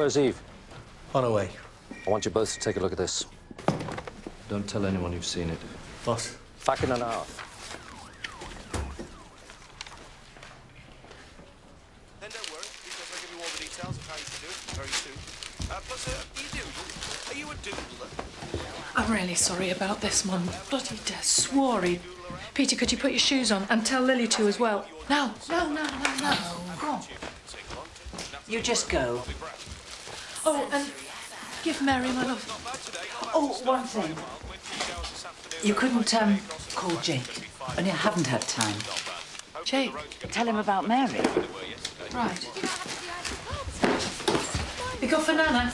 Where's Eve? On her way. I want you both to take a look at this. Don't tell anyone you've seen it. Boss. Back in an hour. Then don't worry, because I'll give you all the details of how you can do it very soon. Plus, do you doodle? Are you a doodler? I'm really sorry about this, Mum. Bloody Des swore he... Peter, could you put your shoes on and tell Lily to as well? No. Go on. You just go. Oh, and give Mary my love. Oh, one thing. You couldn't, call Jake, and you haven't had time. Jake? Tell him about Mary. Right. You got for Nana?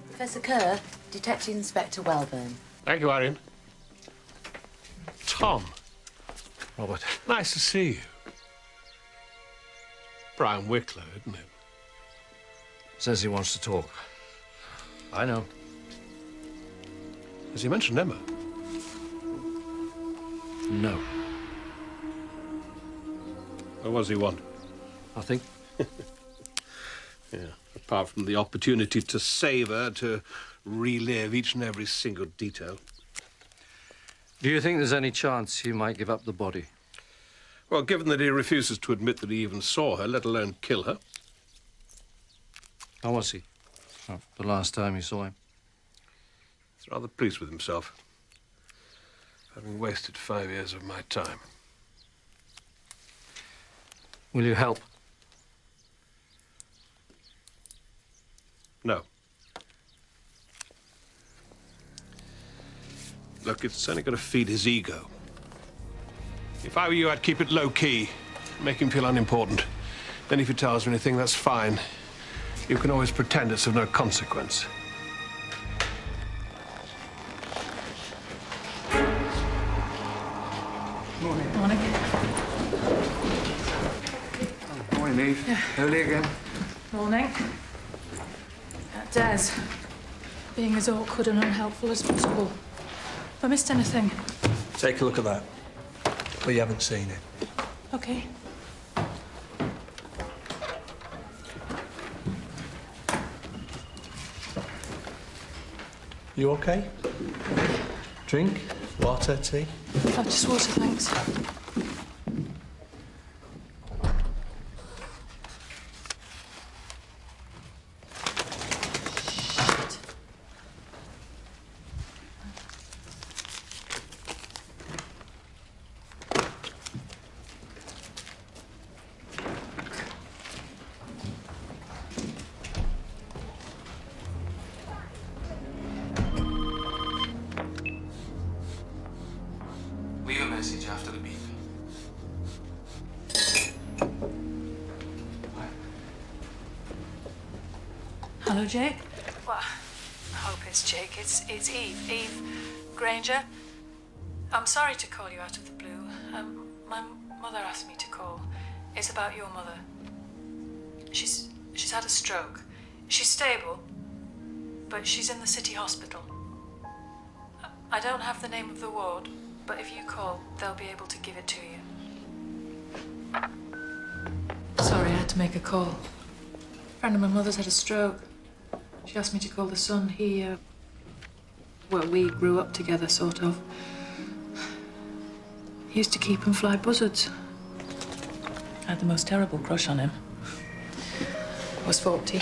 Professor Kerr, Detective Inspector Welburn. Thank you, Arian. Tom. Robert. Nice to see you. Brian Wicklow, isn't it? Says he wants to talk. I know. Has he mentioned Emma? No. What does he want? Nothing. Yeah, apart from the opportunity to save her, to relive each and every single detail. Do you think there's any chance he might give up the body? Well, given that he refuses to admit that he even saw her, let alone kill her. How was he? Oh, the last time you saw him? He's rather pleased with himself, having wasted 5 years of my time. Will you help? No. Look, it's only going to feed his ego. If I were you, I'd keep it low-key, make him feel unimportant. Then if he tells me anything, that's fine. You can always pretend it's of no consequence. Morning. Morning, Eve. Yeah. Early again. Morning. Des, being as awkward and unhelpful as possible. Have I missed anything? Take a look at that. But you haven't seen it. Okay. You okay? Drink? Water, tea? Oh, just water, thanks. Leave a message after the beep. Hello, Jake. Well, I hope it's Jake. It's Eve. Eve Granger. I'm sorry to call you out of the blue. My mother asked me to call. It's about your mother. She's had a stroke. She's stable, but she's in the city hospital. I don't have the name of the ward, but if you call, they'll be able to give it to you. Sorry, I had to make a call. A friend of my mother's had a stroke. She asked me to call the son. Well, we grew up together, sort of. He used to keep and fly buzzards. I had the most terrible crush on him. I was 14.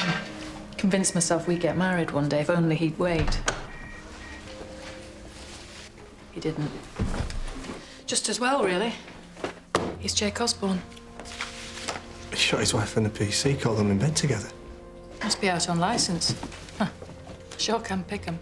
Convinced myself we'd get married one day if only he'd wait. He didn't. Just as well, really. He's Jake Osborne. He shot his wife in the PC, caught them in bed together. Must be out on licence. Huh. Sure can pick 'em.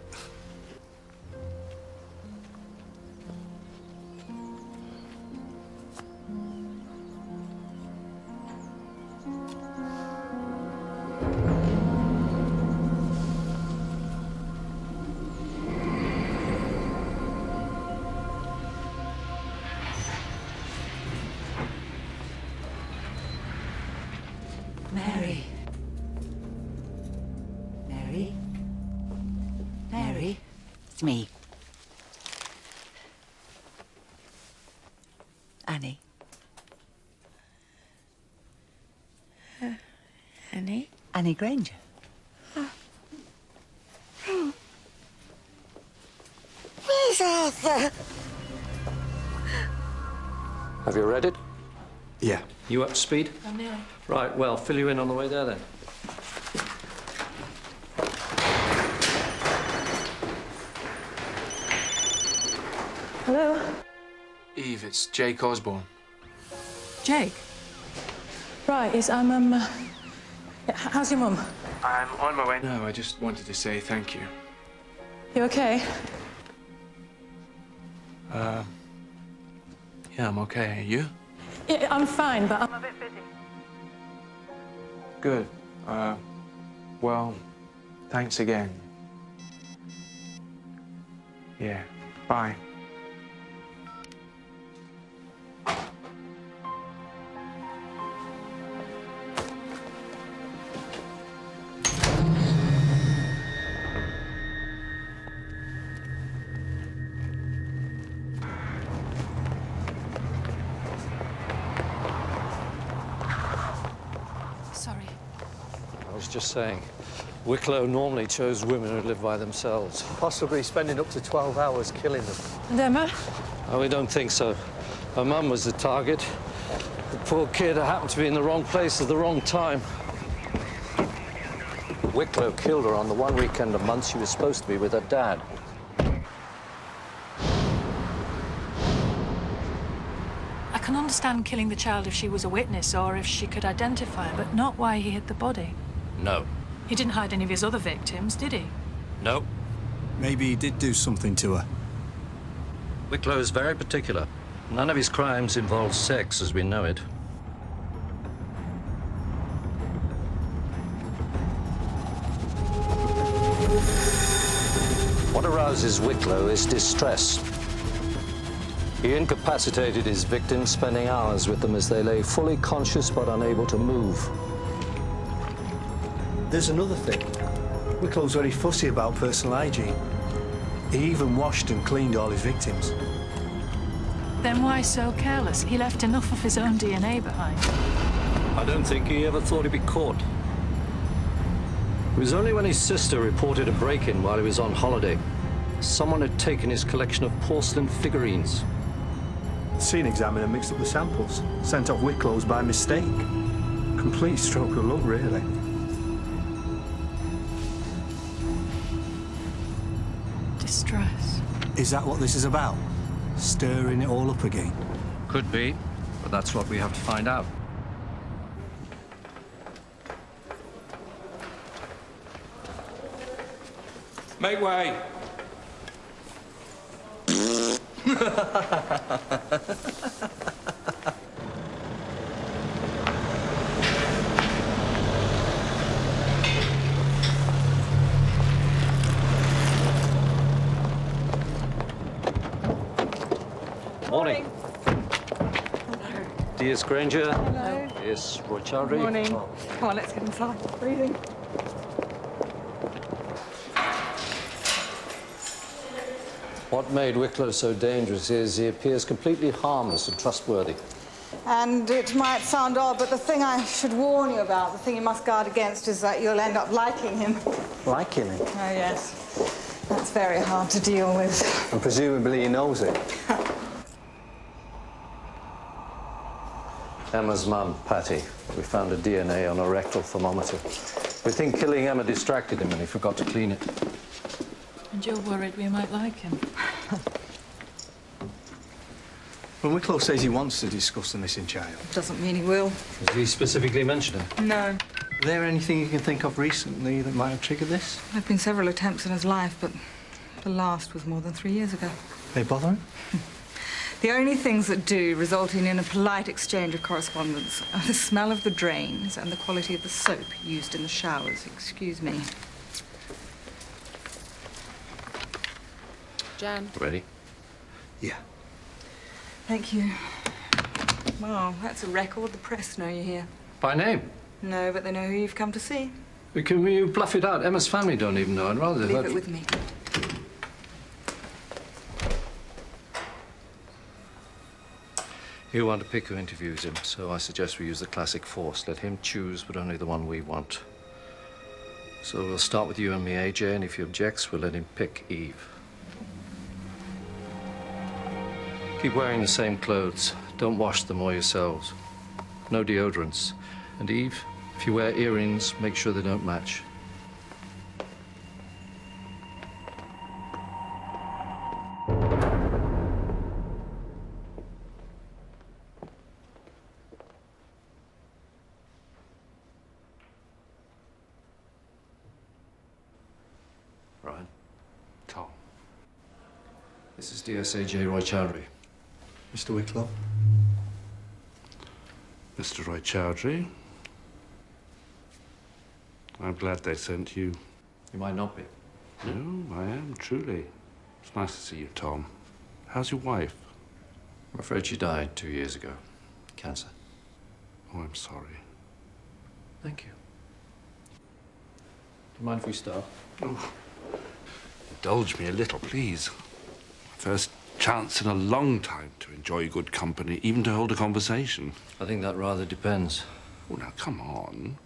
Mary. Mary? Mary? It's me. Annie. Annie? Annie Granger. Where's Arthur? Have you read it? Yeah. You up to speed? I'm nearly. Right, well, fill you in on the way there then. Hello? Eve, it's Jake Osborne. Jake? Right, yes, how's your mum? I'm on my way now. I just wanted to say thank you. You okay? Yeah, I'm okay. Are you? Yeah, I'm fine, but I'm a bit busy. Good. Well, thanks again. Yeah. Bye. Sorry. I was just saying, Wicklow normally chose women who live by themselves. Possibly spending up to 12 hours killing them. And Emma? Oh, we don't think so. Her mum was the target. The poor kid happened to be in the wrong place at the wrong time. Wicklow killed her on the one weekend a month she was supposed to be with her dad. I can understand killing the child if she was a witness or if she could identify her, but not why he hid the body. No. He didn't hide any of his other victims, did he? No. Maybe he did do something to her. Wicklow is very particular. None of his crimes involve sex as we know it. What arouses Wicklow is distress. He incapacitated his victims, spending hours with them as they lay fully conscious but unable to move. There's another thing. Wicklow's very fussy about personal hygiene. He even washed and cleaned all his victims. Then why so careless? He left enough of his own DNA behind. I don't think he ever thought he'd be caught. It was only when his sister reported a break-in while he was on holiday. Someone had taken his collection of porcelain figurines. The scene examiner mixed up the samples, sent off Wicklow's by mistake. Complete stroke of luck, really. Distress. Is that what this is about? Stirring it all up again? Could be, but that's what we have to find out. Make way. Morning. Dears Granger. Hello. Yes, Roy Chowdhury. Morning. Oh. Come on, let's get inside. Breathing. What made Wicklow so dangerous is he appears completely harmless and trustworthy. And it might sound odd, but the thing I should warn you about, the thing you must guard against, is that you'll end up liking him. Liking him? Oh, yes. That's very hard to deal with. And presumably he knows it. Emma's mum, Patty. We found a DNA on a rectal thermometer. We think killing Emma distracted him and he forgot to clean it. And you're worried we might like him. When Wicklow says he wants to discuss the missing child, Doesn't mean he will. Has he specifically mentioned it? No. Is there anything you can think of recently that might have triggered this? There have been several attempts in his life, but the last was more than 3 years ago. They bother him? The only things that do, resulting in a polite exchange of correspondence, are the smell of the drains and the quality of the soap used in the showers. Excuse me. Jan. Ready? Yeah. Thank you. Wow, that's a record. The press know you're here. By name? No, but they know who you've come to see. Can you bluff it out? Emma's family don't even know. I'd rather... Leave it with me. He'll want to pick who interviews him, so I suggest we use the classic force. Let him choose, but only the one we want. So we'll start with you and me, AJ, and if he objects, we'll let him pick Eve. Keep wearing the same clothes. Don't wash them or yourselves. No deodorants. And Eve, if you wear earrings, make sure they don't match. Ryan. Tom. This is DSAJ Roy Chowdhury. Mr. Wicklow? Mr. Roy Chowdhury, I'm glad they sent you. You might not be. No, I am, truly. It's nice to see you, Tom. How's your wife? I'm afraid she died 2 years ago. Cancer. Oh, I'm sorry. Thank you. Do you mind if we start? Oh. Indulge me a little, please. First chance in a long time to enjoy good company, even to hold a conversation. I think that rather depends. Oh, now, come on.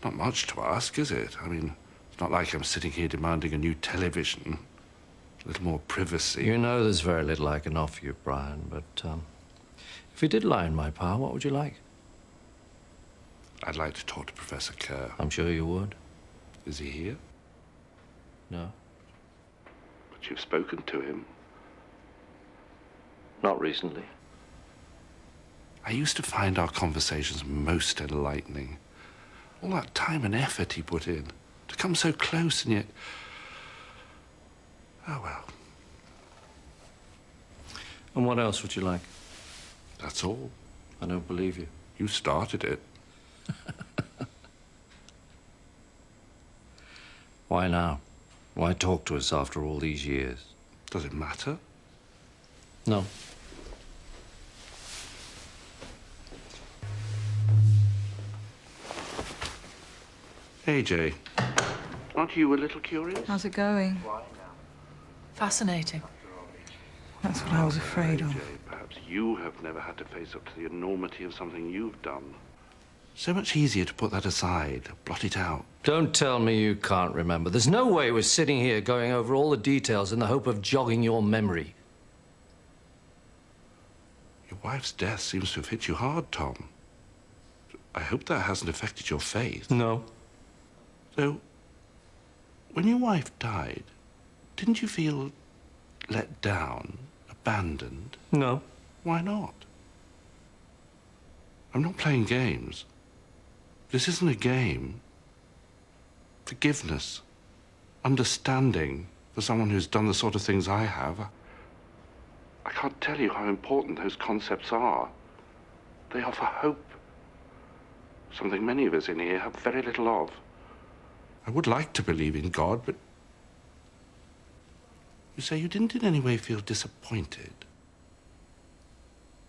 Not much to ask, is it? I mean, it's not like I'm sitting here demanding a new television. A little more privacy. You know there's very little I can offer you, Brian, but if you did lie in my power, what would you like? I'd like to talk to Professor Kerr. I'm sure you would. Is he here? No. But you've spoken to him. Not recently. I used to find our conversations most enlightening. All that time and effort he put in to come so close and yet... Oh, well. And what else would you like? That's all. I don't believe you. You started it. Why now? Why talk to us after all these years? Does it matter? No. AJ, aren't you a little curious? How's it going? Fascinating. That's what I was afraid of. AJ, perhaps you have never had to face up to the enormity of something you've done. So much easier to put that aside, blot it out. Don't tell me you can't remember. There's no way we're sitting here going over all the details in the hope of jogging your memory. Your wife's death seems to have hit you hard, Tom. I hope that hasn't affected your faith. No. So, when your wife died, didn't you feel let down, abandoned? No. Why not? I'm not playing games. This isn't a game. Forgiveness, understanding for someone who's done the sort of things I have. I can't tell you how important those concepts are. They offer hope. Something many of us in here have very little of. I would like to believe in God, but you say you didn't in any way feel disappointed.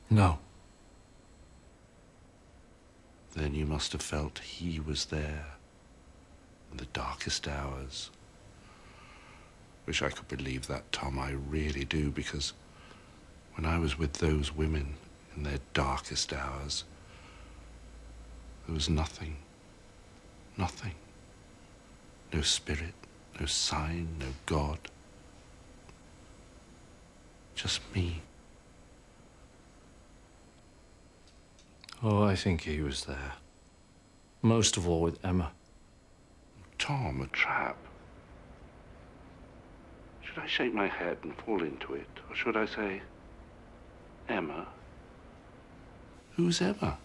No. Then you must have felt he was there in the darkest hours. Wish I could believe that, Tom. I really do, because when I was with those women in their darkest hours, there was nothing. Nothing. No spirit, no sign, no God. Just me. Oh, I think he was there. Most of all with Emma. Tom, a trap. Should I shake my head and fall into it? Or should I say, Emma? Who's Emma?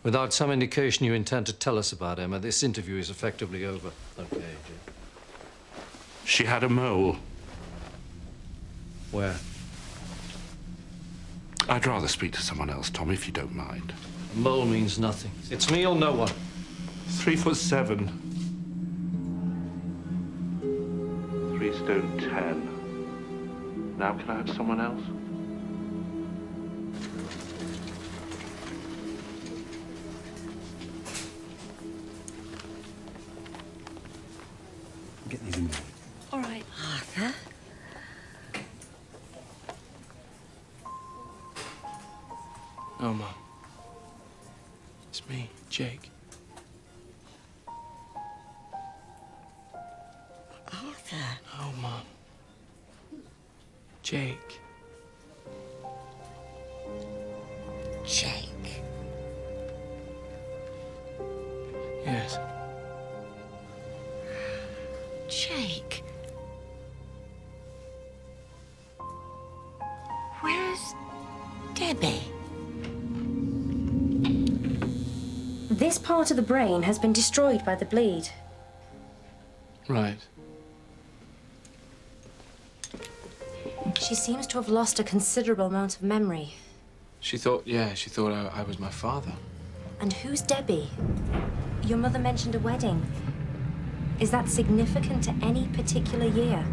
Without some indication you intend to tell us about Emma, this interview is effectively over. Okay, Jake. She had a mole. Where? I'd rather speak to someone else, Tom, if you don't mind. A mole means nothing. It's me or no one. 3'7". 3 stone 10. Now can I have someone else? Get these in there. All right, Arthur. Oh, Mum. It's me, Jake. Arthur. Oh, Mum. Jake. Jake. Yes. Jake. Where's Debbie? This part of the brain has been destroyed by the bleed. Right. She seems to have lost a considerable amount of memory. She thought I was my father. And who's Debbie? Your mother mentioned a wedding. Is that significant to any particular year?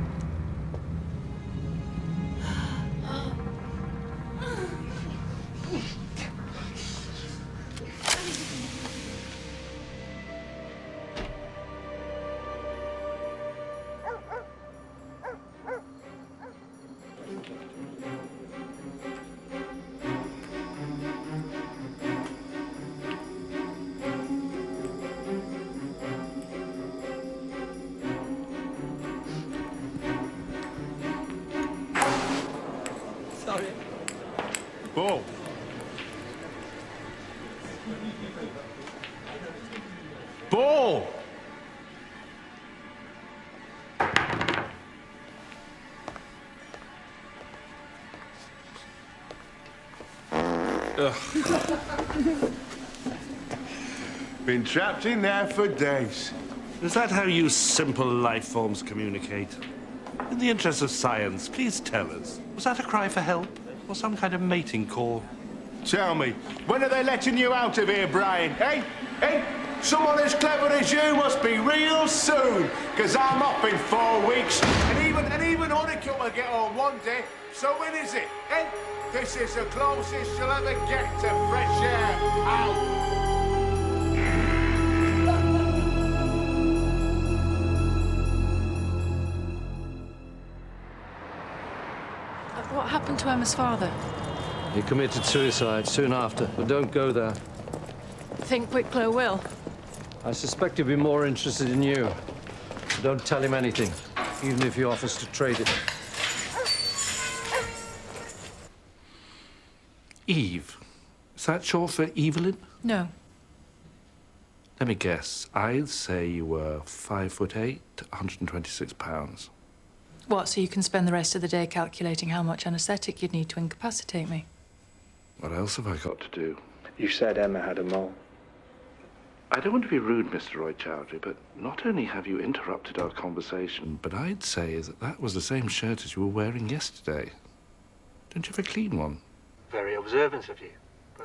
Bull. Bull! Been trapped in there for days. Is that how you simple life forms communicate? In the interest of science, please tell us. Was that a cry for help? Or some kind of mating call? Tell me, when are they letting you out of here, Brian? Hey? Hey? Someone as clever as you must be real soon, because I'm off in 4 weeks, and even Honeycomb will get home one day. So when is it? Hey? This is the closest you'll ever get to fresh air. Out. What happened to Emma's father? He committed suicide soon after, but don't go there. Think Wicklow will? I suspect he'll be more interested in you. Don't tell him anything, even if he offers to trade it. Eve. Is that short for Evelyn? No. Let me guess. I'd say you were 5'8", 126 pounds. What, so you can spend the rest of the day calculating how much anaesthetic you'd need to incapacitate me? What else have I got to do? You said Emma had a mole. I don't want to be rude, Mr. Roy Chowdhury, but not only have you interrupted our conversation, but I'd say that that was the same shirt as you were wearing yesterday. Don't you have a clean one? Very observant of you.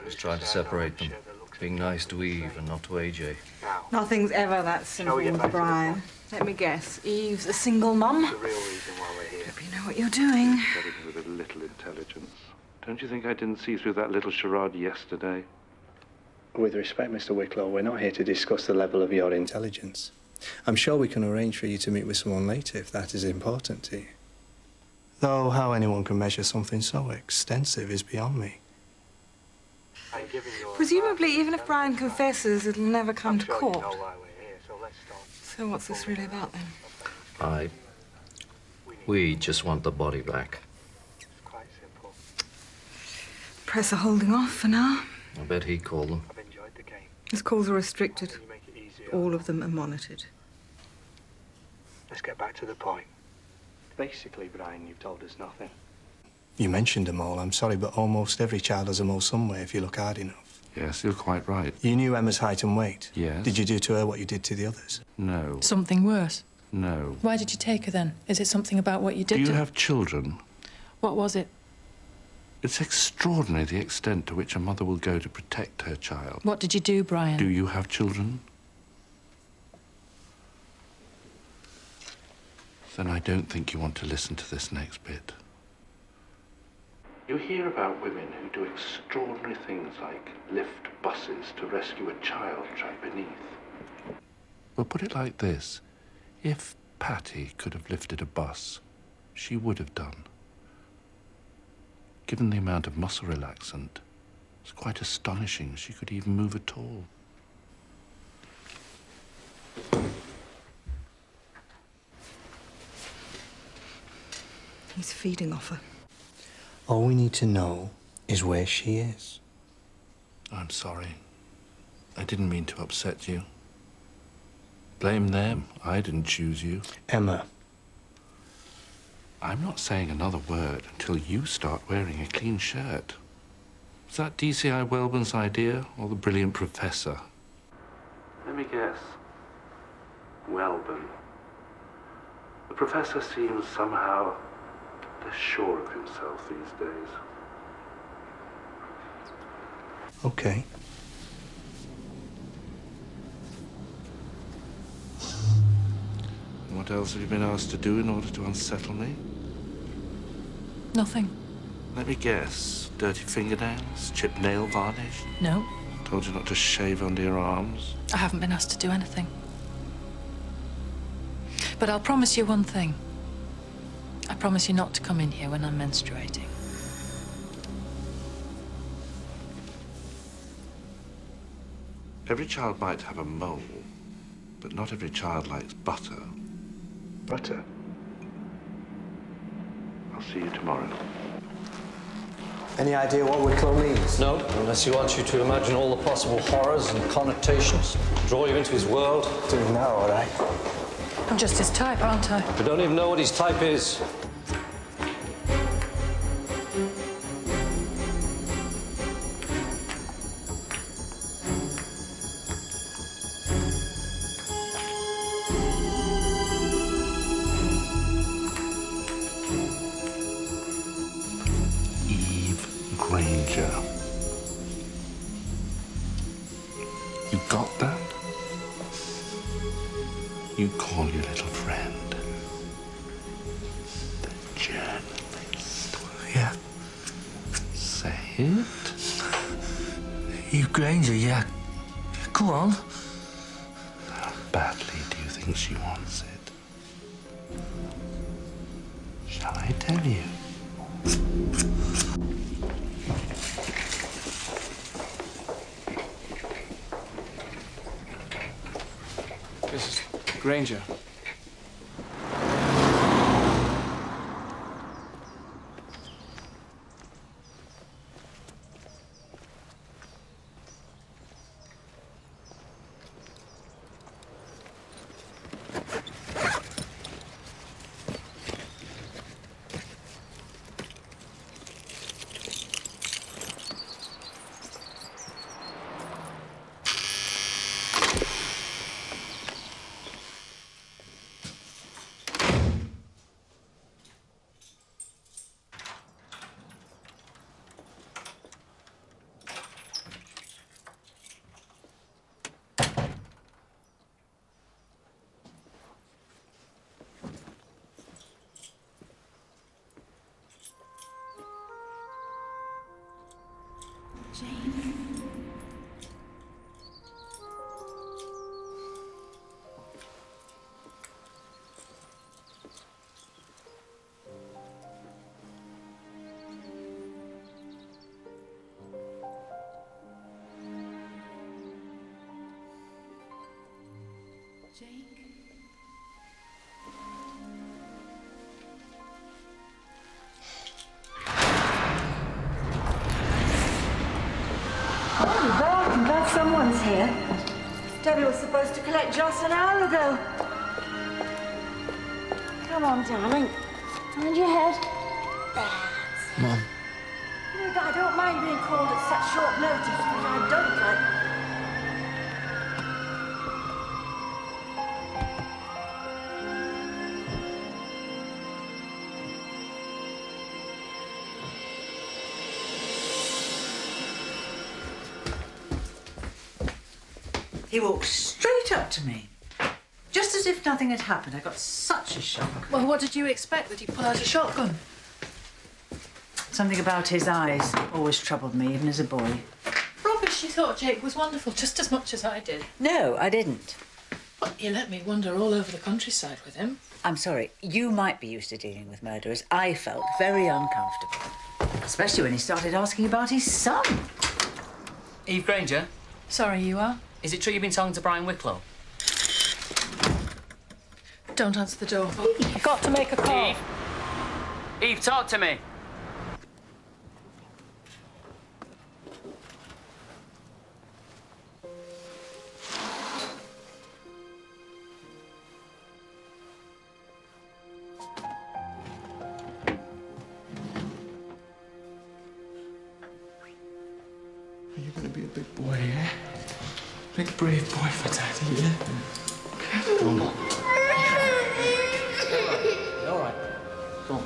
Just trying to separate them. Being nice to Eve and not to AJ. Nothing's ever that simple, Brian. Let me guess. Eve's a single mum? The real reason why we're here. Hope you know what you're doing. Getting with a little intelligence. Don't you think I didn't see through that little charade yesterday? With respect, Mr. Wicklow, we're not here to discuss the level of your intelligence. I'm sure we can arrange for you to meet with someone later if that is important to you. Though how anyone can measure something so extensive is beyond me. Presumably, even if Brian confesses, it'll never come to court. So what's this really about, then? We just want the body back. Press are holding off for now. I bet he called them. His calls are restricted. All of them are monitored. Let's get back to the point. Basically, Brian, you've told us nothing. You mentioned a mole. I'm sorry, but almost every child has a mole somewhere if you look hard enough. Yes, you're quite right. You knew Emma's height and weight? Yes. Did you do to her what you did to the others? No. Something worse? No. Why did you take her then? Is it something about what you did Do to you have children? What was it? It's extraordinary the extent to which a mother will go to protect her child. What did you do, Brian? Do you have children? Then I don't think you want to listen to this next bit. You hear about women who do extraordinary things like lift buses to rescue a child trapped beneath. Well, put it like this. If Patty could have lifted a bus, she would have done. Given the amount of muscle relaxant, it's quite astonishing she could even move at all. He's feeding off her. All we need to know is where she is. I'm sorry. I didn't mean to upset you. Blame them. I didn't choose you. Emma. I'm not saying another word until you start wearing a clean shirt. Was that DCI Welburn's idea or the brilliant professor? Let me guess. Welburn. The professor seems somehow less sure of himself these days. Okay. What else have you been asked to do in order to unsettle me? Nothing. Let me guess. Dirty fingernails? Chipped nail varnish? No. Told you not to shave under your arms? I haven't been asked to do anything. But I'll promise you one thing. I promise you not to come in here when I'm menstruating. Every child might have a mole, but not every child likes butter. Butter? I'll see you tomorrow. Any idea what Wicklow means? No, unless he wants you to imagine all the possible horrors and connotations, draw you into his world. Do we know, all right? I'm just his type, aren't I? We don't even know what his type is. Granger. You got that? You call your little friend the journalist. Yeah. Say it. Eve Granger, yeah. Go on. How badly do you think she wants it? Shall I tell you? Mrs. Granger. I'm glad someone's here. Debbie was supposed to collect Joss an hour ago. Come on, darling. Mind your head. Mom. you that I don't mind being called at such short notice, but I don't like... He walked straight up to me, just as if nothing had happened. I got such a shock. Well, what did you expect? That he'd pull out a shotgun? Something about his eyes always troubled me, even as a boy. Rubbish, you thought Jake was wonderful just as much as I did. No, I didn't. But you let me wander all over the countryside with him. I'm sorry. You might be used to dealing with murderers. I felt very uncomfortable, especially when he started asking about his son. Eve Granger? Sorry, you are? Is it true you've been talking to Brian Wicklow? Don't answer the door. I've got to make a call. Eve, talk to me. Are you gonna be a big boy, yeah? Big brave boy for Daddy, yeah? Come on. All right. Go on.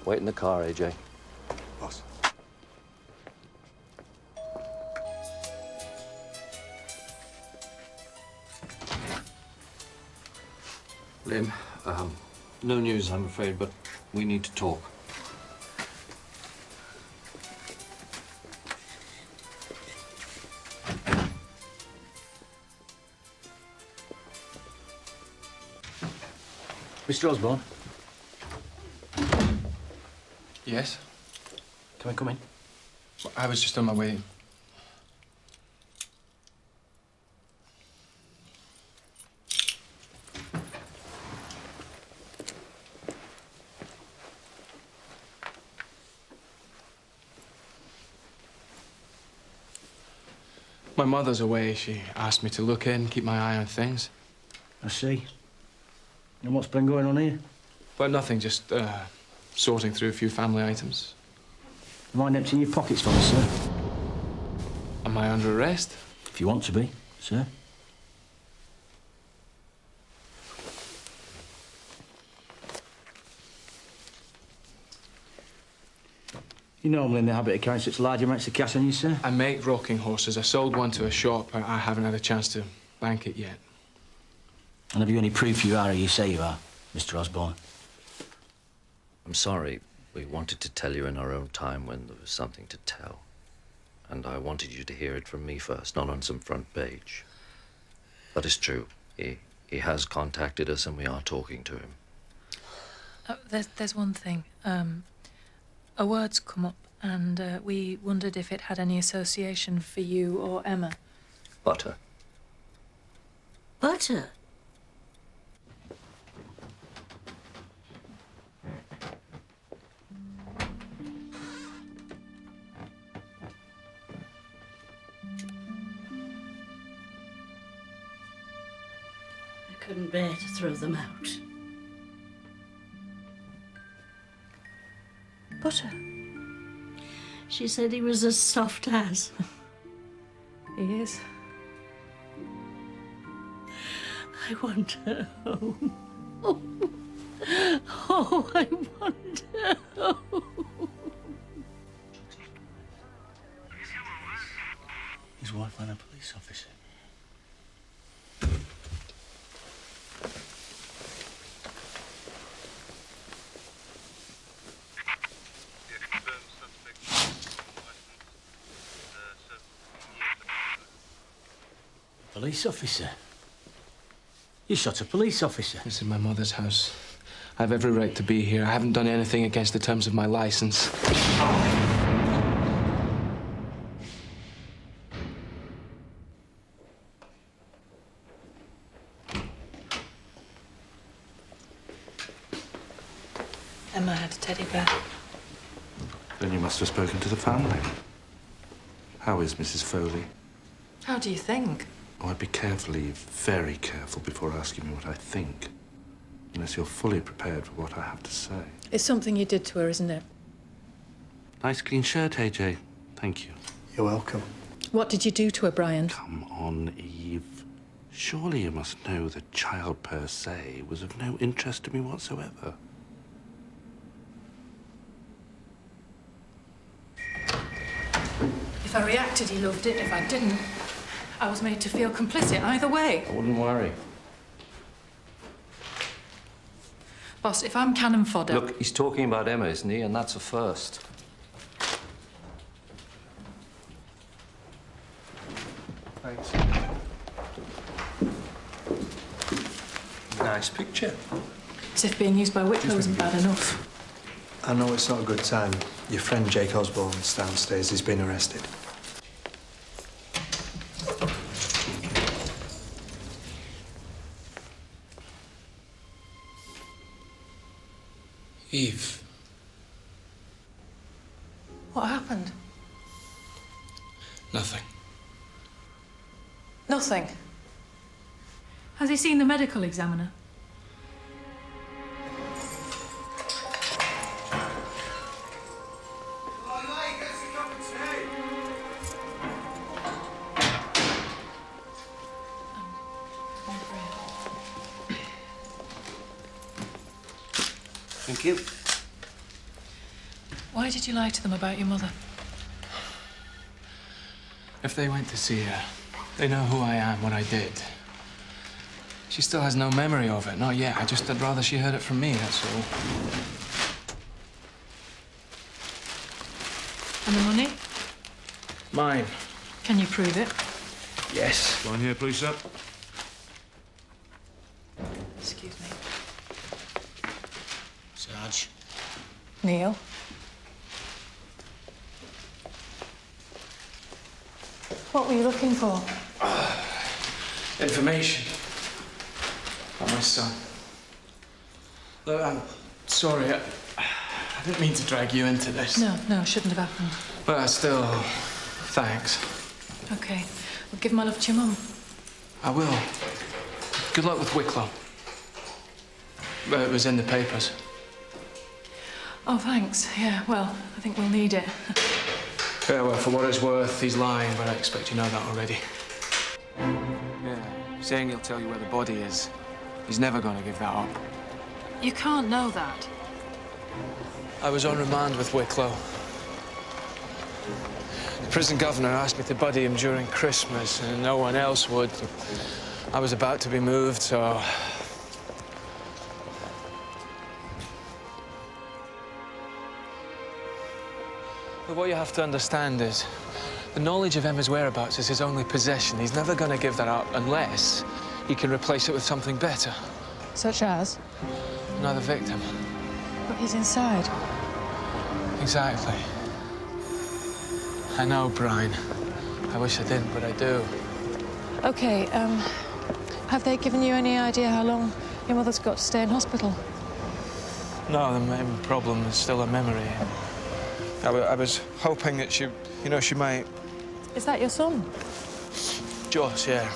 Wait in the car, AJ. Boss. Lim, no news, I'm afraid, but we need to talk. Mr. Osborne? Yes? Can I come in? I was just on my way in. My mother's away. She asked me to look in, keep my eye on things. I see. And what's been going on here? Well, nothing, just sorting through a few family items. You mind emptying your pockets for me, sir? Am I under arrest? If you want to be, sir. You're normally in the habit of carrying such large amounts of cash on you, sir? I make rocking horses. I sold one to a shop. I haven't had a chance to bank it yet. And have you any proof you are who you say you are, Mr. Osborne? I'm sorry. We wanted to tell you in our own time when there was something to tell. And I wanted you to hear it from me first, not on some front page. But it's true. He has contacted us and we are talking to him. There's one thing. A word's come up and we wondered if it had any association for you or Emma. Butter. Butter? I couldn't bear to throw them out. Butter? She said he was as soft as. He is. I want her home. Oh, I want her home. His wife and a police officer. Police officer? You shot a police officer? This is my mother's house. I have every right to be here. I haven't done anything against the terms of my license. Jemma had a teddy bear. Then you must have spoken to the family. How is Mrs. Foley? How do you think? Oh, I'd be careful, Eve, very careful before asking me what I think. Unless you're fully prepared for what I have to say. It's something you did to her, isn't it? Nice clean shirt, AJ. Thank you. You're welcome. What did you do to her, Brian? Come on, Eve. Surely you must know the child per se was of no interest to me whatsoever. If I reacted, he loved it. If I didn't, I was made to feel complicit either way. I wouldn't worry. Boss, if I'm cannon fodder... Look, he's talking about Emma, isn't he? And that's a first. Thanks. Nice picture. As if being used by Wicklow isn't bad enough. I know it's not a good time. Your friend Jake Osborne's downstairs. He's been arrested. Eve. What happened? Nothing. Nothing. Has he seen the medical examiner? Thank you. Why did you lie to them about your mother? If they went to see her, they know who I am, what I did. She still has no memory of it, not yet. I'd rather she heard it from me, that's all. And the money? Mine. Can you prove it? Yes. Go on here, please, sir. Excuse me. Sarge. Neil? What were you looking for? Information. About my son. Look, I'm sorry. I didn't mean to drag you into this. No, shouldn't have happened. But still, thanks. Okay. Well, give my love to your mum. I will. Good luck with Wicklow. But it was in the papers. Oh, thanks. Yeah, well, I think we'll need it. Yeah, well, for what it's worth, he's lying, but I expect you know that already. Yeah, saying he'll tell you where the body is. He's never going to give that up. You can't know that. I was on remand with Wicklow. The prison governor asked me to buddy him during Christmas, and no one else would. I was about to be moved, so... But what you have to understand is, the knowledge of Emma's whereabouts is his only possession. He's never going to give that up unless he can replace it with something better. Such as? Another victim. But he's inside. Exactly. I know, Brian. I wish I didn't, but I do. Okay, have they given you any idea how long your mother's got to stay in hospital? No, the main problem is still her memory. I was hoping that she might... Is that your son? Joss, yeah.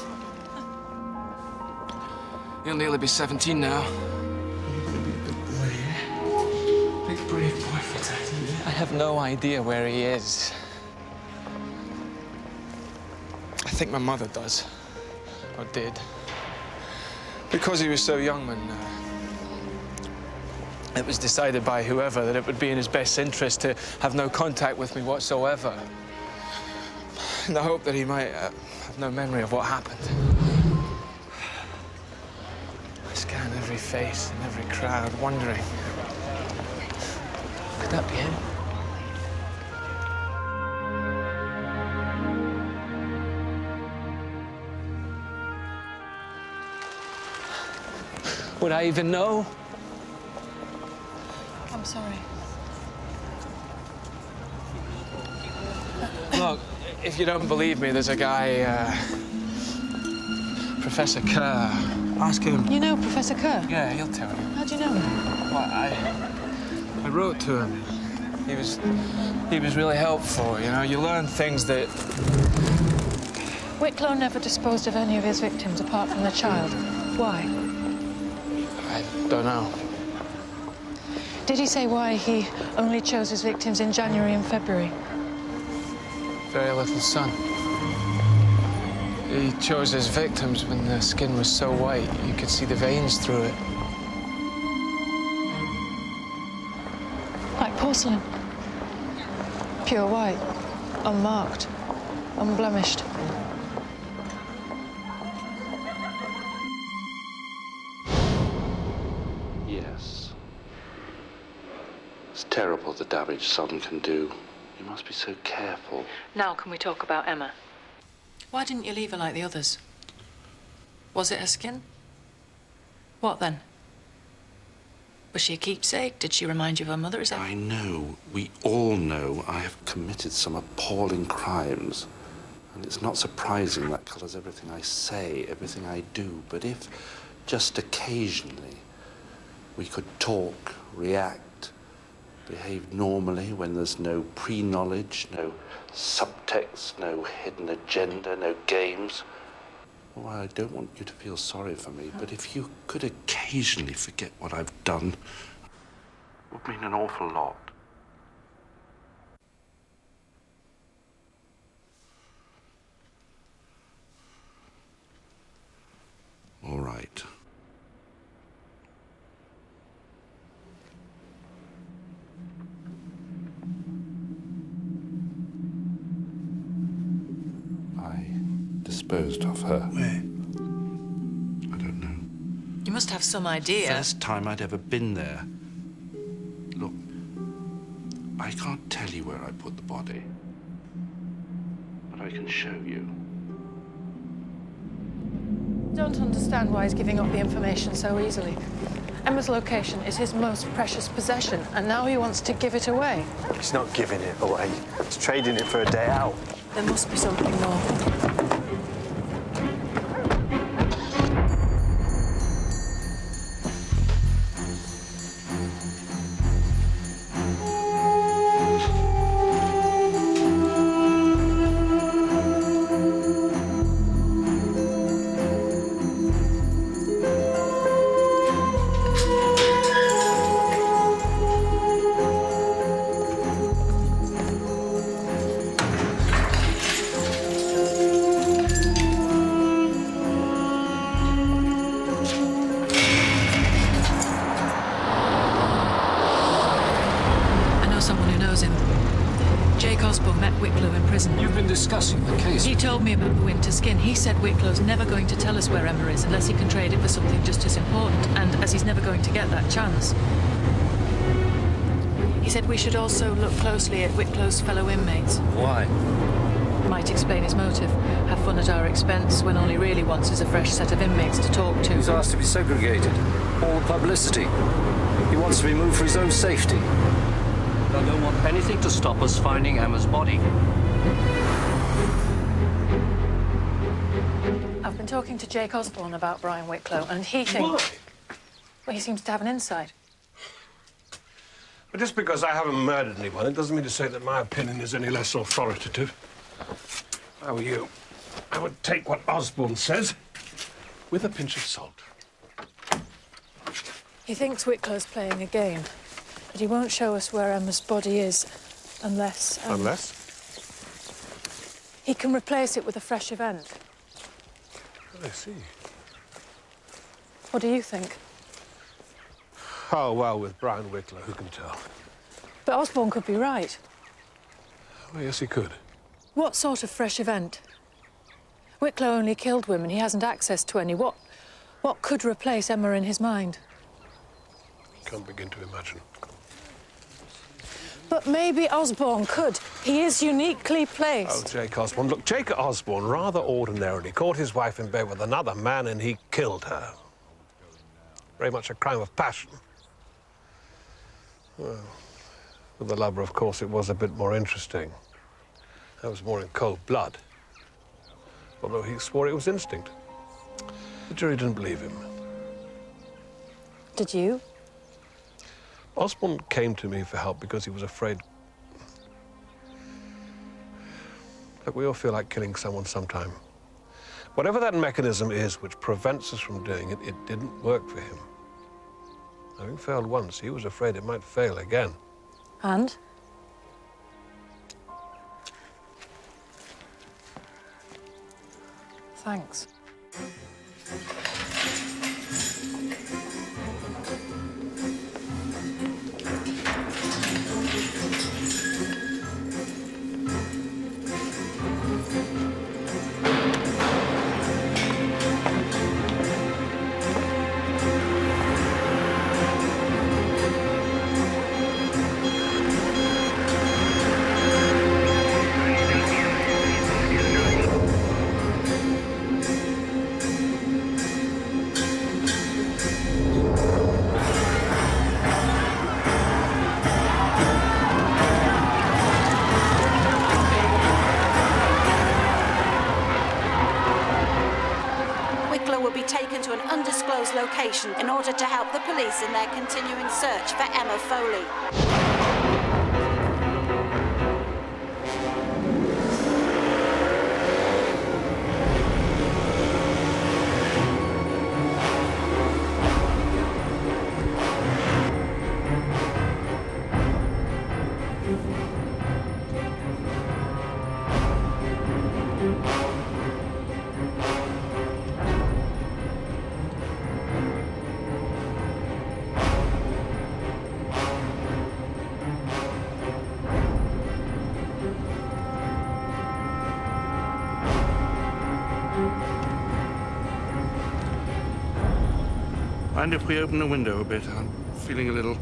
He'll nearly be 17 now. You're gonna be a big boy, yeah? Big brave boy for Daddy, yeah? I have no idea where he is. I think my mother does. Or did. Because he was so young when... it was decided by whoever that it would be in his best interest to have no contact with me whatsoever. In the hope that he might have no memory of what happened. I scan every face in every crowd, wondering, could that be him? Would I even know? I'm sorry. Look, if you don't believe me, there's a guy, Professor Kerr. Ask him. You know Professor Kerr? Yeah, he'll tell you. How do you know him? Well, I wrote to him. He was really helpful, you know. You learn things that... Wicklow never disposed of any of his victims apart from the child. Why? I don't know. Did he say why he only chose his victims in January and February? Very little sun. He chose his victims when the skin was so white you could see the veins through it. Like porcelain. Pure white, unmarked, unblemished. Yes. It's terrible the damage sun can do. You must be so careful. Now can we talk about Emma? Why didn't you leave her like the others? Was it her skin? What then? Was she a keepsake? Did she remind you of her mother? Is that... I know, we all know I have committed some appalling crimes. And it's not surprising that colours everything I say, everything I do. But if, just occasionally, we could talk, react, behave normally when there's no pre-knowledge, no subtext, no hidden agenda, no games. Well, I don't want you to feel sorry for me, but if you could occasionally forget what I've done, it would mean an awful lot. All right. Disposed of her. Where? I don't know. You must have some idea. First time I'd ever been there. Look, I can't tell you where I put the body, but I can show you. Don't understand why he's giving up the information so easily. Emma's location is his most precious possession, and now he wants to give it away. He's not giving it away. He's trading it for a day out. There must be something more. Discussing the case. He told me about the winter skin. He said Wicklow's never going to tell us where Emma is unless he can trade it for something just as important, and as he's never going to get that chance. He said we should also look closely at Wicklow's fellow inmates. Why? Might explain his motive. Have fun at our expense when all he really wants is a fresh set of inmates to talk to. He's asked to be segregated. All the publicity. He wants to be moved for his own safety. I don't want anything to stop us finding Emma's body. I've been talking to Jake Osborne about Brian Wicklow, and he thinks... Why? Well, he seems to have an insight. But just because I haven't murdered anyone, it doesn't mean to say that my opinion is any less authoritative. If I were you, I would take what Osborne says with a pinch of salt. He thinks Wicklow's playing a game, but he won't show us where Emma's body is unless... Unless? He can replace it with a fresh event. I see. What do you think? Oh, well, with Brian Wicklow, who can tell? But Osborne could be right. Well, yes, he could. What sort of fresh event? Wicklow only killed women. He hasn't access to any. What could replace Emma in his mind? Can't begin to imagine. But maybe Osborne could. He is uniquely placed. Oh, Jake Osborne. Look, Jake Osborne rather ordinarily caught his wife in bed with another man and he killed her. Very much a crime of passion. Well, with the lover, of course, it was a bit more interesting. That was more in cold blood. Although he swore it was instinct. The jury didn't believe him. Did you? Osborne came to me for help because he was afraid. Look, we all feel like killing someone sometime. Whatever that mechanism is which prevents us from doing it, it didn't work for him. Having failed once, he was afraid it might fail again. And? Thanks. Location in order to help the police in their continuing search for Emma Foley. Mind if we open the window a bit? I'm feeling a little...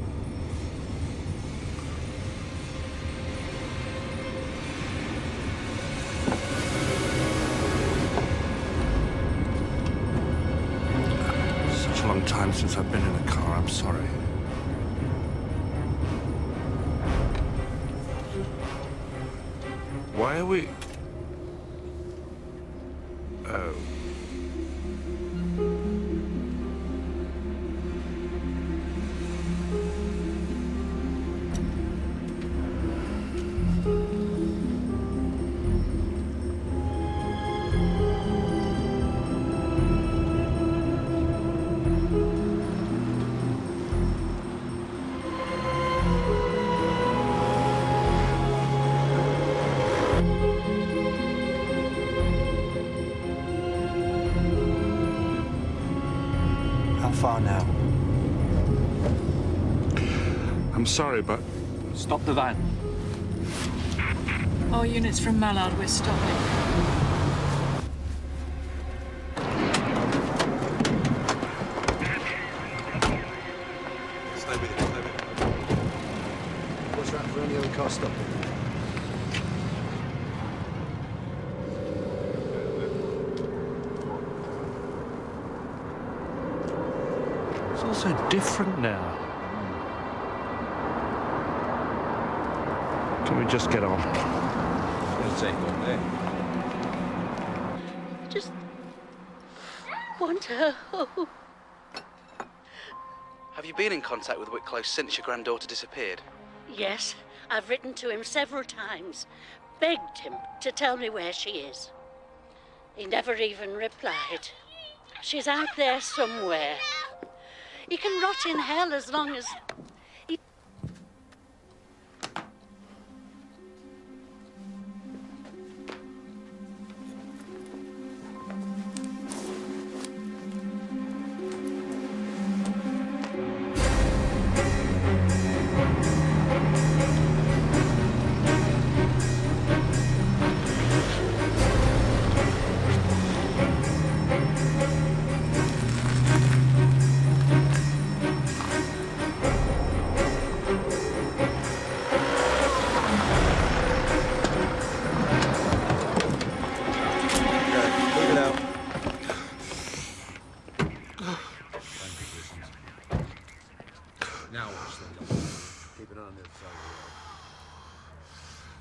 Such a long time since I've been in a car, I'm sorry. Why are we... Oh. How far now? I'm sorry, but... Stop the van. All units from Mallard, we're stopping. Stay with it, stay with it. What's that for any other car stopping? It's all so different now. Can we just get on? It's going to take one there. Just want her home. Have you been in contact with Wicklow since your granddaughter disappeared? Yes, I've written to him several times, begged him to tell me where she is. He never even replied. She's out there somewhere. He can rot in hell as long as...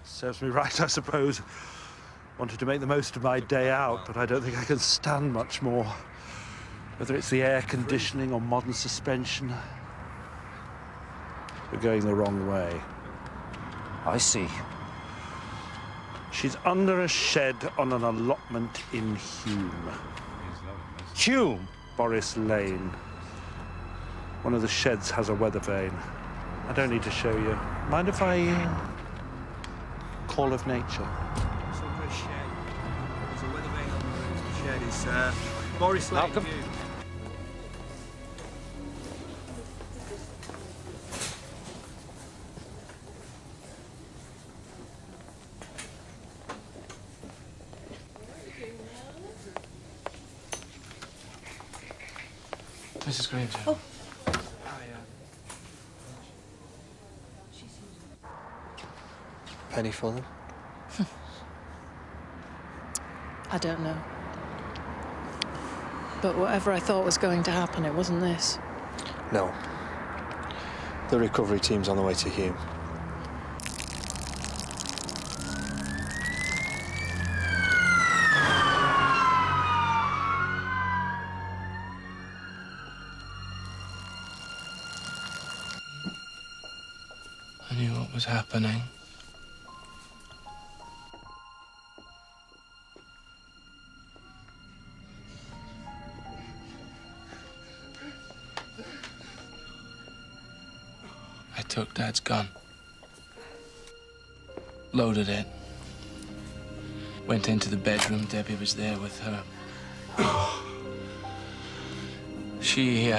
Serves me right, I suppose. Wanted to make the most of my day out, but I don't think I can stand much more. Whether it's the air conditioning or modern suspension. We're going the wrong way. I see. She's under a shed on an allotment in Hume. Hume? Boris Lane. One of the sheds has a weather vane. I don't need to show you. Mind if I call of nature? It's under a shed. There's a weather vane on the roof. The shed is Boris Lane. Malcolm? Mrs. Granger. Oh. Penny for them? I don't know. But whatever I thought was going to happen, it wasn't this. No. The recovery team's on the way to Hume. I knew what was happening. I took Dad's gun, loaded it, went into the bedroom. Debbie was there with her. She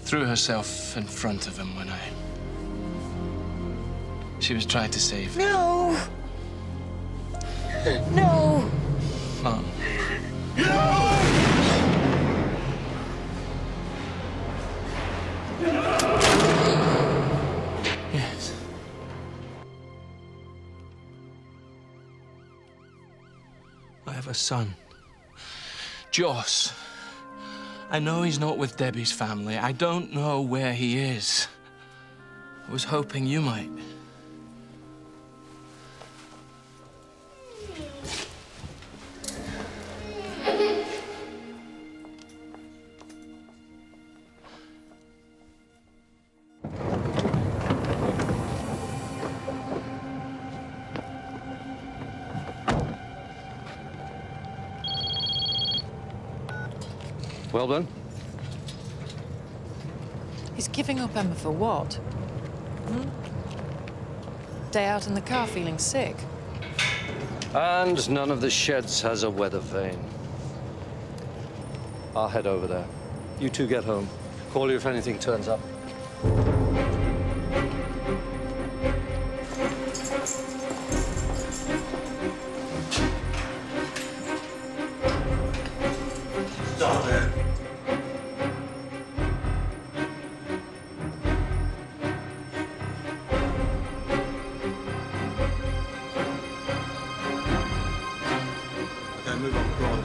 threw herself in front of him when she was trying to save him. No! No! Mom. Yes. I have a son, Joss. I know he's not with Debbie's family. I don't know where he is. I was hoping you might. Well done. He's giving up Emma for what? Day out in the car feeling sick. And none of the sheds has a weather vane. I'll head over there. You two get home. Call you if anything turns up. Stop it. Okay, move on. Go on.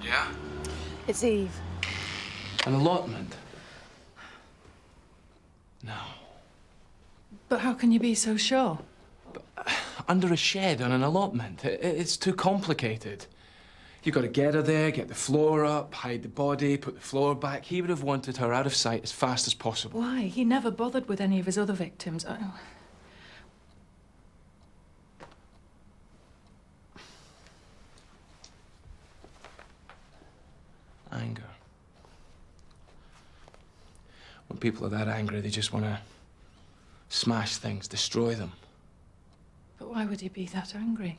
Yeah? It's Eve. An allotment? No. But how can you be so sure? Under a shed on an allotment. It's too complicated. You've got to get her there, get the floor up, hide the body, put the floor back. He would have wanted her out of sight as fast as possible. Why? He never bothered with any of his other victims. Anger. When people are that angry, they just want to smash things, destroy them. But why would he be that angry?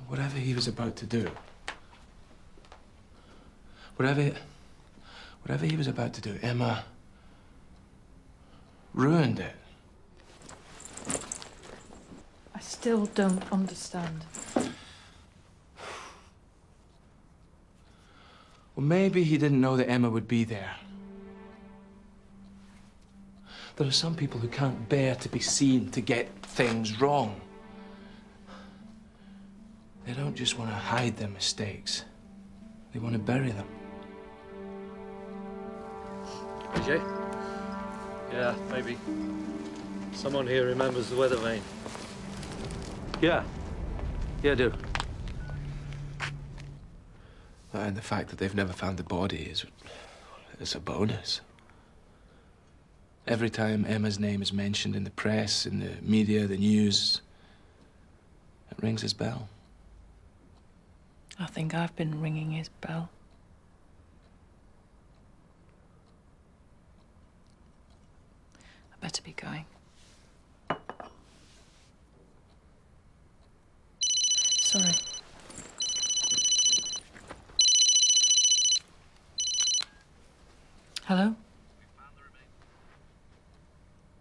Whatever he was about to do, whatever he was about to do, Emma ruined it. I still don't understand. Well, maybe he didn't know that Emma would be there. There are some people who can't bear to be seen to get things wrong. They don't just want to hide their mistakes. They want to bury them. AJ? Yeah, maybe. Someone here remembers the weather vane. Yeah. Yeah, I do. And the fact that they've never found the body is a bonus. Every time Emma's name is mentioned in the press, in the media, the news, it rings his bell. I think I've been ringing his bell. I better be going. Sorry. Hello?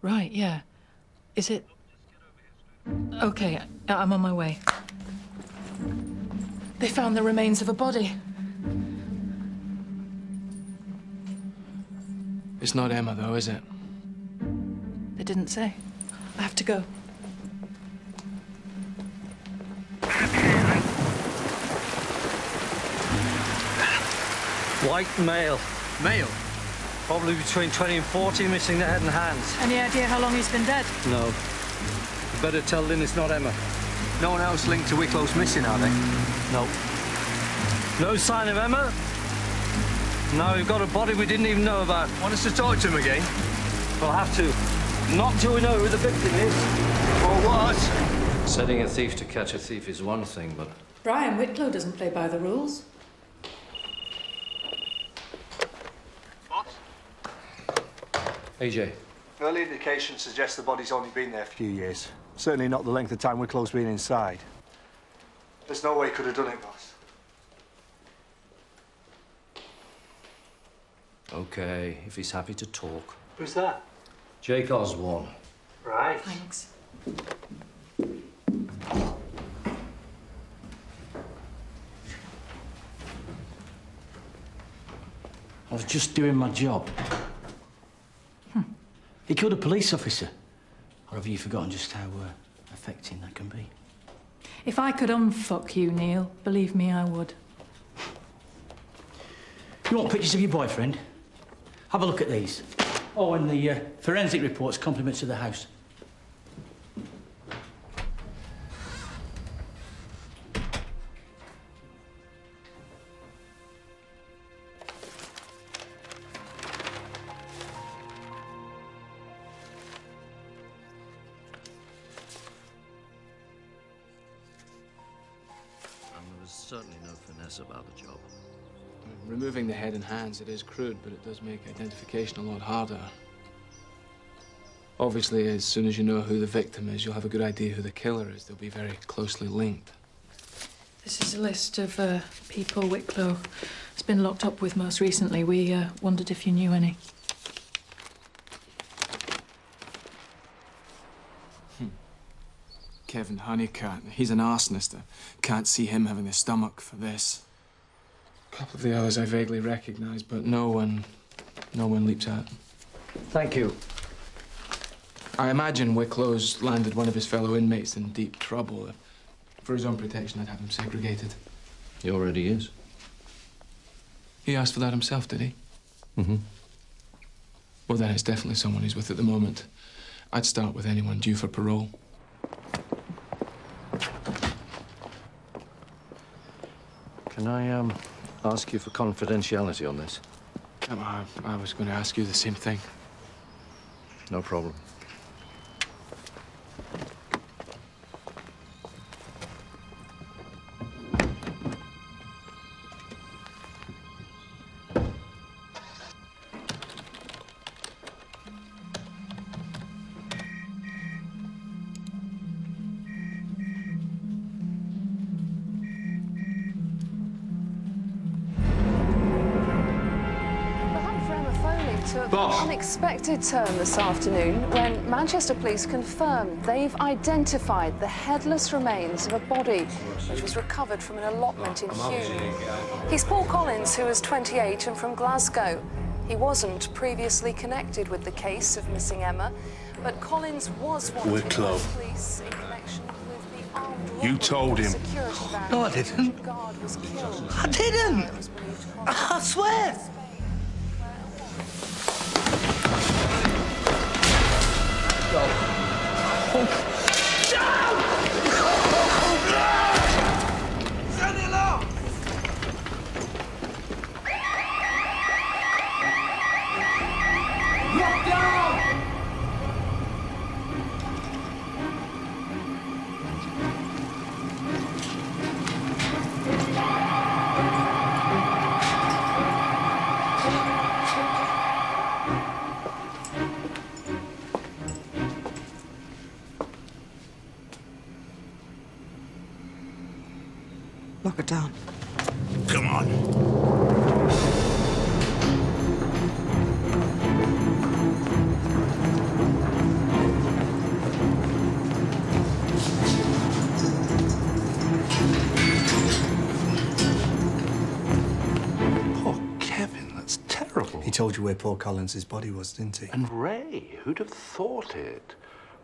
Right, yeah. Is it... Okay, I'm on my way. They found the remains of a body. It's not Emma, though, is it? They didn't say. I have to go. White male. Male? Probably between 20 and 40, missing the head and hands. Any idea how long he's been dead? No. You better tell Lynn it's not Emma. No one else linked to Wicklow's missing, are they? No. No sign of Emma? Now we've got a body we didn't even know about. Want us to talk to him again? We'll have to. Not till we know who the victim is. Or what? Setting a thief to catch a thief is one thing, but... Brian Wicklow doesn't play by the rules. AJ. Early indications suggest the body's only been there a few years. Certainly not the length of time Wicklow's been inside. There's no way he could have done it, boss. Okay, if he's happy to talk. Who's that? Jake Osborne. Right. Thanks. I was just doing my job. He killed a police officer. Or have you forgotten just how affecting that can be? If I could unfuck you, Neil, believe me, I would. You want pictures of your boyfriend? Have a look at these. Oh, and the forensic report's compliments to the house. There was certainly no finesse about the job. Removing the head and hands, it is crude, but it does make identification a lot harder. Obviously, as soon as you know who the victim is, you'll have a good idea who the killer is. They'll be very closely linked. This is a list of people Wicklow has been locked up with most recently. We wondered if you knew any. Kevin Honeycutt, he's an arsonist. I can't see him having the stomach for this. A couple of the others I vaguely recognize, but no one leaps out. Thank you. I imagine Wicklow's landed one of his fellow inmates in deep trouble. For his own protection, I'd have him segregated. He already is. He asked for that himself, did he? Mm-hmm. Well, then it's definitely someone he's with at the moment. I'd start with anyone due for parole. Can I, ask you for confidentiality on this? I was going to ask you the same thing. No problem. Took an unexpected turn this afternoon when Manchester police confirmed they've identified the headless remains of a body which was recovered from an allotment in Hume. He's Paul Collins, who is 28 and from Glasgow. He wasn't previously connected with the case of missing Emma, but Collins was wanted by police in connection with the armed robbery. You told him. No, I didn't. I didn't! I swear! Lock it down. Come on. Poor Kevin, that's terrible. He told you where Paul Collins' body was, didn't he? And Ray, who'd have thought it?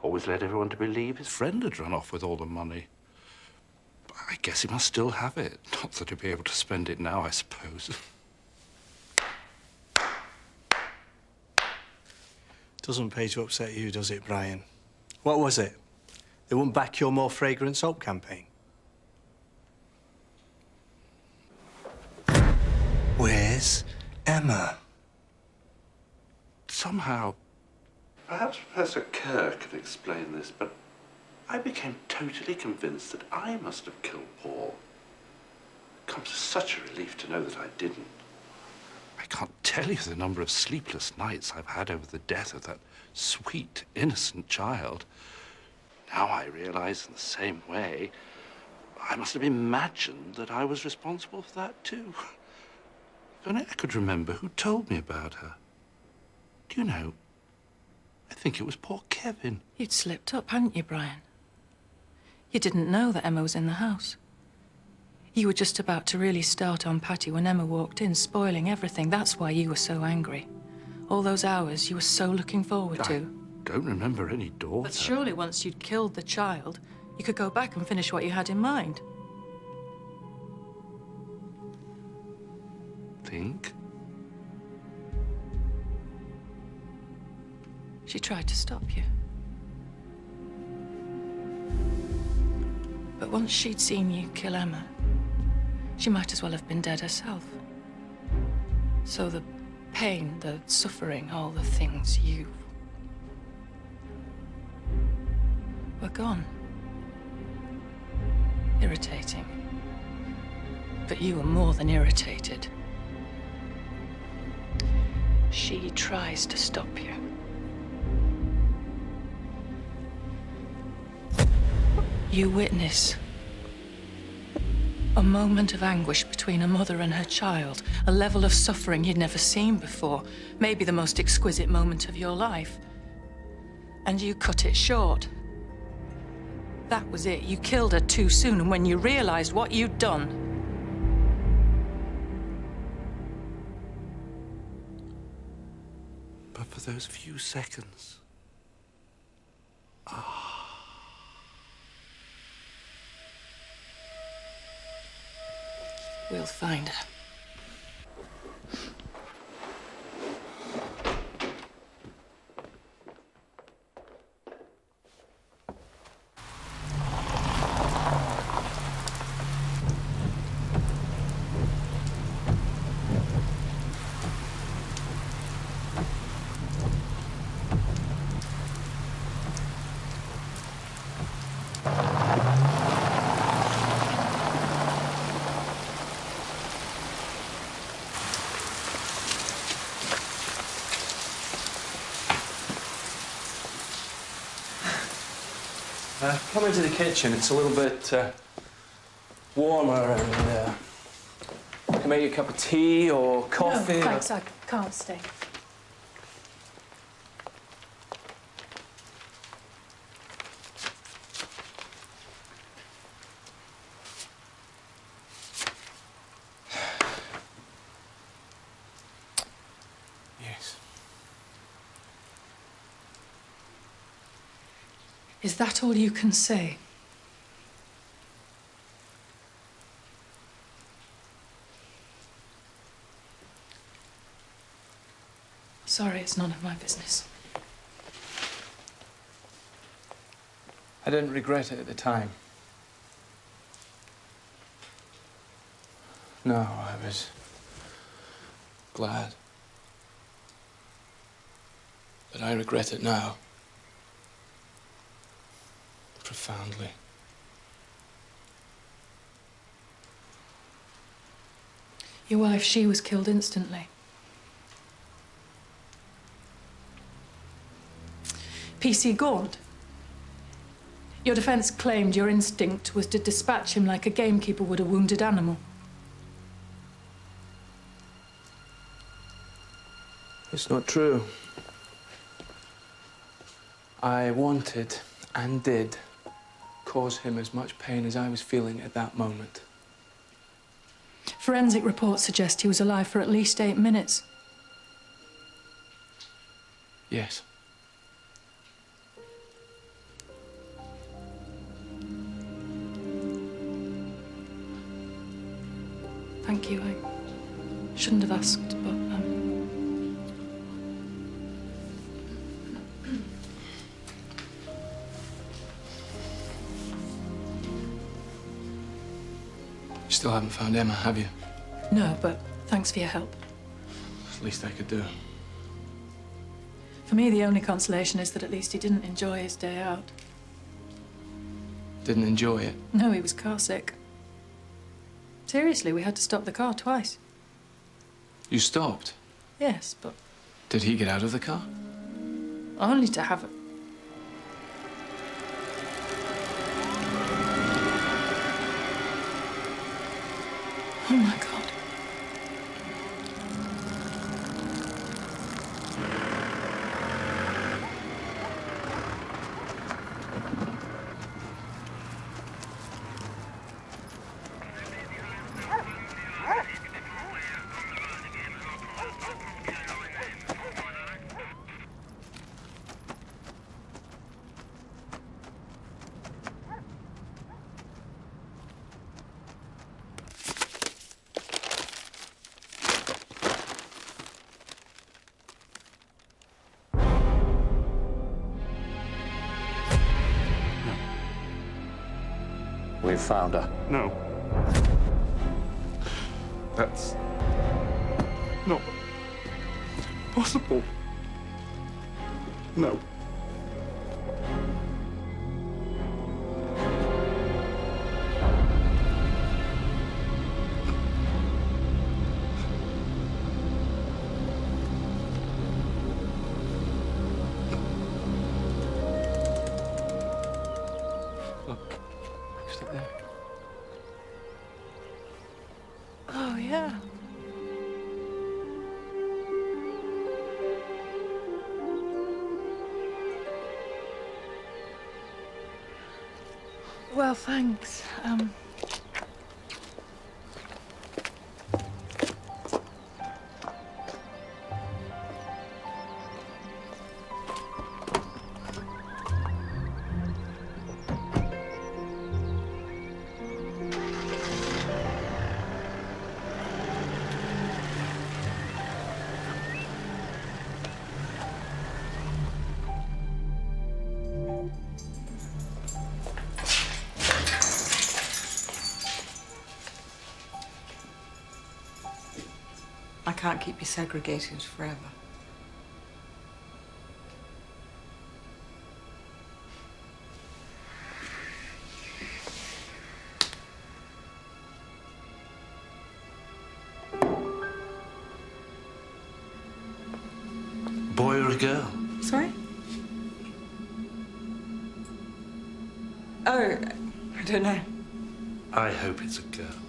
Always led everyone to believe his friend had run off with all the money. I guess he must still have it. Not that he'll be able to spend it now, I suppose. Doesn't pay to upset you, does it, Brian? What was it? They wouldn't back your more fragrant soap campaign? Where's Emma? Somehow, perhaps Professor Kerr can explain this, but I became totally convinced that I must have killed Paul. It comes as such a relief to know that I didn't. I can't tell you the number of sleepless nights I've had over the death of that sweet, innocent child. Now I realize in the same way, I must have imagined that I was responsible for that too. If only I could remember who told me about her. Do you know, I think it was poor Kevin. You'd slipped up, hadn't you, Brian? You didn't know that Emma was in the house. You were just about to really start on Patty when Emma walked in, spoiling everything. That's why you were so angry. All those hours you were so looking forward to. I don't remember any daughter. But surely once you'd killed the child, you could go back and finish what you had in mind. Think? She tried to stop you. But once she'd seen you kill Emma, she might as well have been dead herself. So the pain, the suffering, all the things you were gone. Irritating. But you were more than irritated. She tries to stop you. You witness a moment of anguish between a mother and her child, a level of suffering you'd never seen before, maybe the most exquisite moment of your life. And you cut it short. That was it. You killed her too soon, and when you realized what you'd done, But for those few seconds. we'll find her. Come into the kitchen. It's a little bit warmer, and I can make you a cup of tea or coffee. No, thanks. I can't stay. Yes. Is that all you can say? Sorry, it's none of my business. I didn't regret it at the time. No, I was glad. But I regret it now. Profoundly. Your wife, she was killed instantly. PC Gaunt. Your defense claimed your instinct was to dispatch him like a gamekeeper would a wounded animal. It's not true. I wanted and did cause him as much pain as I was feeling at that moment. Forensic reports suggest he was alive for at least 8 minutes. Yes. Thank you. I shouldn't have asked, but You still haven't found Emma, have you? no, but thanks for your help. It's the least I could do. For me, the only consolation is that at least he didn't enjoy his day out. Didn't enjoy it. No, he was car sick. Seriously, we had to stop the car twice. You stopped? Yes, but Did he get out of the car? only to have it. Oh my God. We've found her. No. That's not possible. No. Look, stop there. Oh, yeah. Well, thanks. I can't keep you segregated forever. Boy or a girl? Sorry? don't know. I hope it's a girl.